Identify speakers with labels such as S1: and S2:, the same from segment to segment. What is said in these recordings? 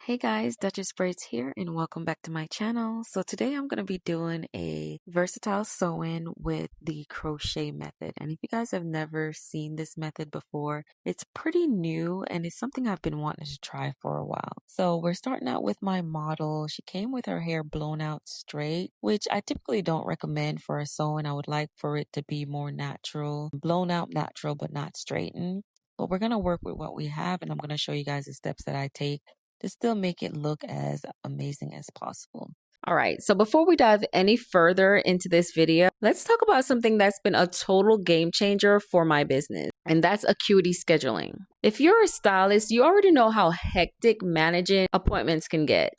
S1: Hey guys, Duchess Braids here and welcome back to my channel. So today I'm going to be doing a versatile sewing with the crochet method. And if you guys have never seen this method before, it's pretty new and it's something I've been wanting to try for a while. So we're starting out with my model. She came with her hair blown out straight, which I typically don't recommend for a sewing. I would like for it to be more natural, blown out natural, but not straightened. But we're going to work with what we have and I'm going to show you guys the steps that I take to still make it look as amazing as possible. All right, so before we dive any further into this video, let's talk about something that's been a total game changer for my business, and that's acuity scheduling. If you're a stylist, you already know how hectic managing appointments can get.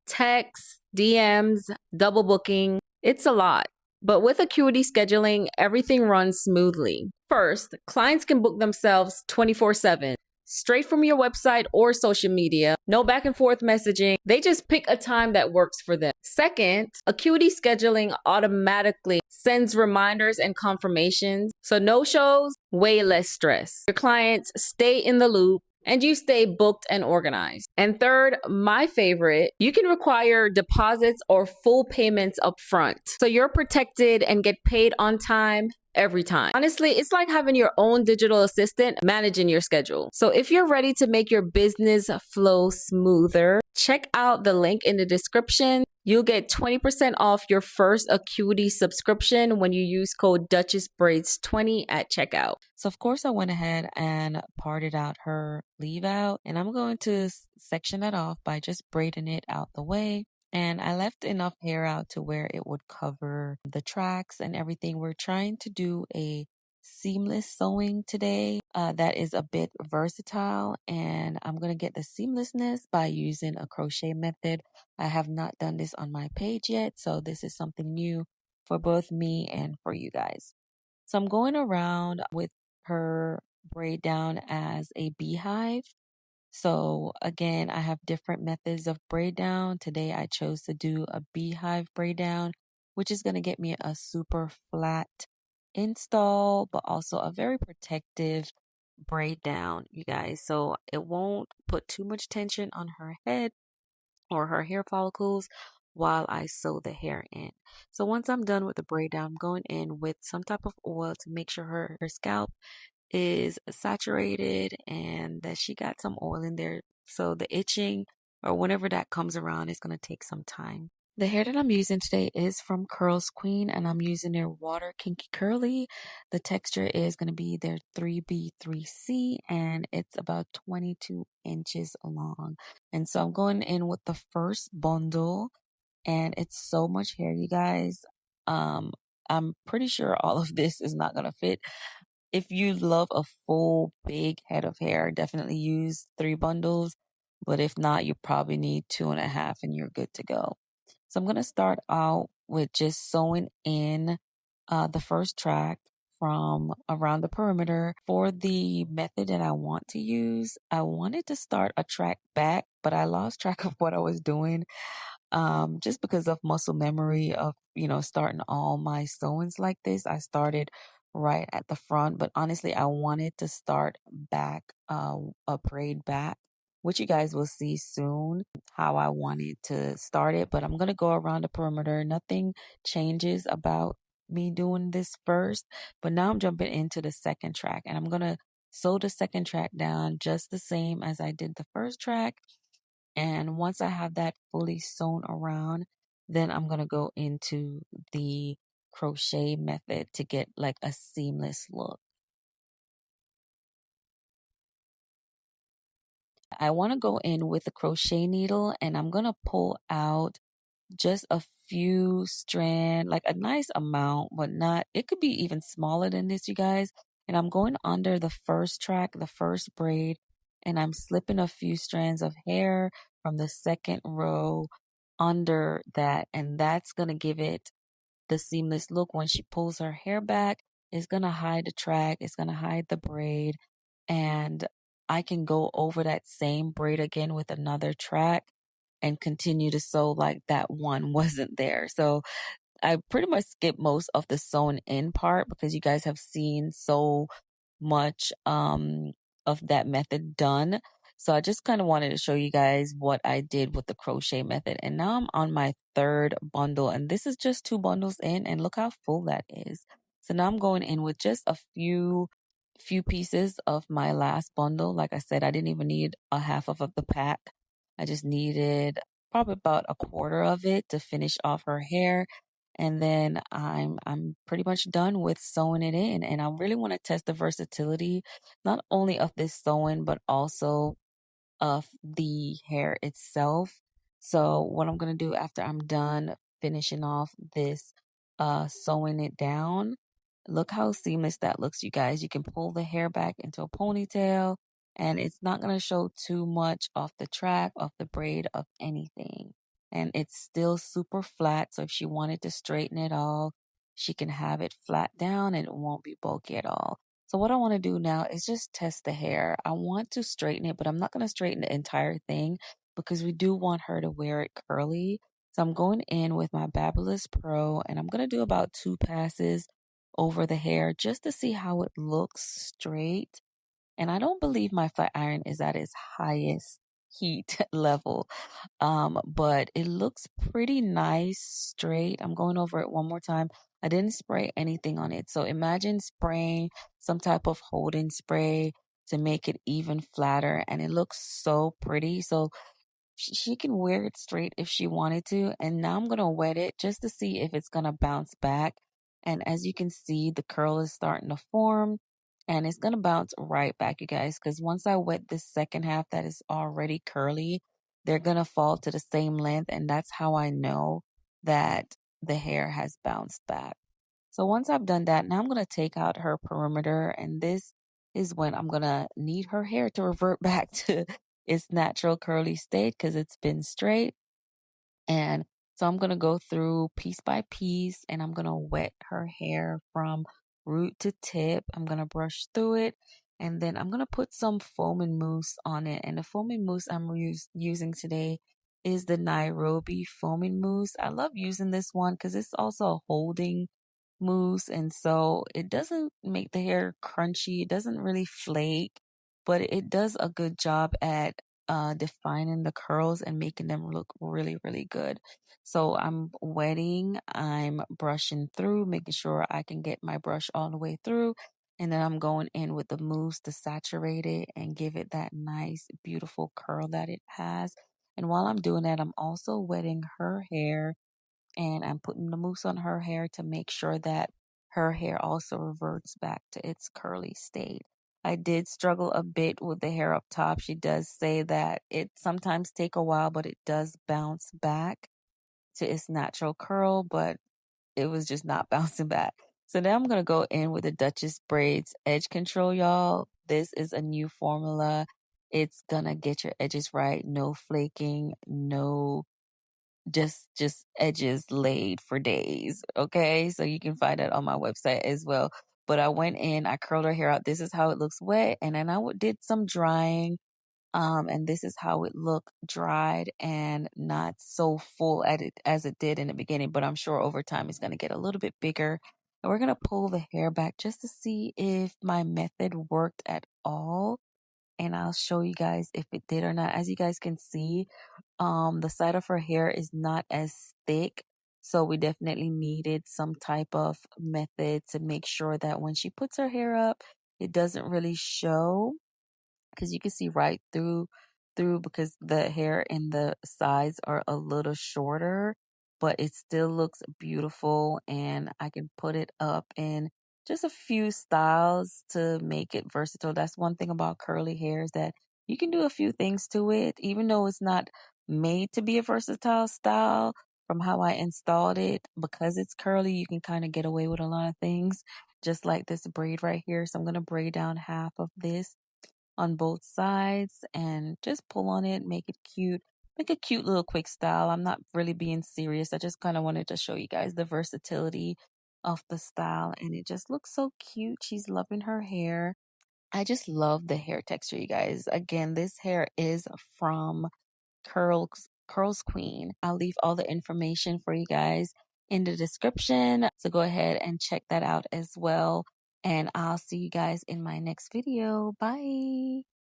S1: Texts, DMs, double booking, it's a lot. But with acuity scheduling, everything runs smoothly. First, clients can book themselves 24/7. Straight from your website or social media. No back and forth messaging. They just pick a time that works for them. Second, Acuity scheduling automatically sends reminders and confirmations. So no shows, way less stress. Your clients stay in the loop and you stay booked and organized. And third, my favorite, you can require deposits or full payments up front. So you're protected and get paid on time every time. Honestly, it's like having your own digital assistant managing your schedule. So if you're ready to make your business flow smoother, check out the link in the description. You'll get 20% off your first Acuity subscription when you use code DuchessBraids20 at checkout. So of course I went ahead and parted out her leave out, and I'm going to section that off by just braiding it out the way. And I left enough hair out to where it would cover the tracks and everything. We're trying to do a seamless sewing today that is a bit versatile, and I'm going to get the seamlessness by using a crochet method. I have not done this on my page yet, so this is something new for both me and for you guys. So I'm going around with her braid down as a beehive. So again, I have different methods of braid down. Today I chose to do a beehive braid down, which is going to get me a super flat install, but also a very protective braid down, you guys. So it won't put too much tension on her head or her hair follicles while I sew the hair in. So once I'm done with the braid down, I'm going in with some type of oil to make sure her scalp is saturated and that she got some oil in there. So the itching or whenever that comes around is going to take some time. The hair that I'm using today is from Curls Queen and I'm using their Water Kinky Curly. The texture is going to be their 3B3C and it's about 22 inches long. And so I'm going in with the first bundle and it's so much hair, you guys. I'm pretty sure all of this is not going to fit. If you love a full big head of hair, definitely use 3 bundles. But if not, you probably need 2.5 and you're good to go. So I'm going to start out with just sewing in the first track from around the perimeter. For the method that I want to use, I wanted to start a track back, but I lost track of what I was doing just because of muscle memory of, starting all my sewings like this. I started right at the front, but honestly, I wanted to start back, a braid back, which you guys will see soon how I wanted to start it. But I'm going to go around the perimeter. Nothing changes about me doing this first, but now I'm jumping into the second track and I'm going to sew the second track down just the same as I did the first track. And once I have that fully sewn around, then I'm going to go into the crochet method to get like a seamless look. I want to go in with a crochet needle and I'm going to pull out just a few strand, like a nice amount, but not, it could be even smaller than this, you guys. And I'm going under the first track, the first braid, and I'm slipping a few strands of hair from the second row under that. And that's going to give it the seamless look. When she pulls her hair back, it's going to hide the track, it's going to hide the braid, and I can go over that same braid again with another track and continue to sew like that one wasn't there. So I pretty much skipped most of the sewn in part because you guys have seen so much of that method done. So I just kind of wanted to show you guys what I did with the crochet method. And now I'm on my third bundle, and this is just 2 bundles in, and look how full that is. So now I'm going in with just a few pieces of my last bundle. Like I said, I didn't even need a half of the pack. I just needed probably about a quarter of it to finish off her hair. And then I'm pretty much done with sewing it in. And I really want to test the versatility, not only of this sewing, but also of the hair itself. So what I'm gonna do after I'm done finishing off this sewing it down, look how seamless that looks, you guys. You can pull the hair back into a ponytail, and it's not gonna show too much off the track, off the braid, of anything. And it's still super flat, so if she wanted to straighten it all, she can have it flat down and it won't be bulky at all. So what I want to do now is just test the hair. I want to straighten it, but I'm not going to straighten the entire thing because we do want her to wear it curly. So I'm going in with my Babyliss Pro, and I'm going to do about 2 passes over the hair just to see how it looks straight. And I don't believe my flat iron is at its highest heat level. But it looks pretty nice straight. I'm going over it one more time. I didn't spray anything on it. So imagine spraying some type of holding spray to make it even flatter, and it looks so pretty. So she can wear it straight if she wanted to. And now I'm going to wet it just to see if it's going to bounce back. And as you can see, the curl is starting to form, and it's going to bounce right back, you guys, because once I wet this second half that is already curly, they're going to fall to the same length. And that's how I know that the hair has bounced back. So once I've done that, now I'm going to take out her perimeter, and this is when I'm going to need her hair to revert back to its natural curly state because it's been straight. And so I'm going to go through piece by piece, and I'm going to wet her hair from root to tip. I'm going to brush through it, and then I'm going to put some foaming mousse on it. And the foaming mousse I'm using today is the Nairobi foaming mousse. I love using this one because it's also a holding mousse, and so it doesn't make the hair crunchy. It doesn't really flake, but it does a good job at defining the curls and making them look really, really good. So I'm wetting, I'm brushing through, making sure I can get my brush all the way through. And then I'm going in with the mousse to saturate it and give it that nice, beautiful curl that it has. And while I'm doing that, I'm also wetting her hair, and I'm putting the mousse on her hair to make sure that her hair also reverts back to its curly state. I did struggle a bit with the hair up top. She does say that it sometimes take a while, but it does bounce back to its natural curl, but it was just not bouncing back. So now I'm going to go in with the Duchess Braids Edge Control, y'all. This is a new formula. It's going to get your edges right. No flaking, no just edges laid for days. Okay. So you can find it on my website as well. But I went in, I curled her hair out. This is how it looks wet. And then did some drying. And this is how it looked dried and not so full at it as it did in the beginning. But I'm sure over time it's going to get a little bit bigger. And we're going to pull the hair back just to see if my method worked at all. And I'll show you guys if it did or not. As you guys can see, the side of her hair is not as thick, so we definitely needed some type of method to make sure that when she puts her hair up, it doesn't really show, because you can see right through because the hair in the sides are a little shorter, but it still looks beautiful. And I can put it up in just a few styles to make it versatile. That's one thing about curly hair, is that you can do a few things to it, even though it's not made to be a versatile style. From how I installed it, because it's curly, you can kind of get away with a lot of things, just like this braid right here. So I'm going to braid down half of this on both sides and just pull on it, make it cute, make a cute little quick style. I'm not really being serious. I just kind of wanted to show you guys the versatility of the style, and it just looks so cute. She's loving her hair. I just love the hair texture, you guys. Again, this hair is from Curls Queen. I'll leave all the information for you guys in the description, so go ahead and check that out as well. And I'll see you guys in my next video. Bye.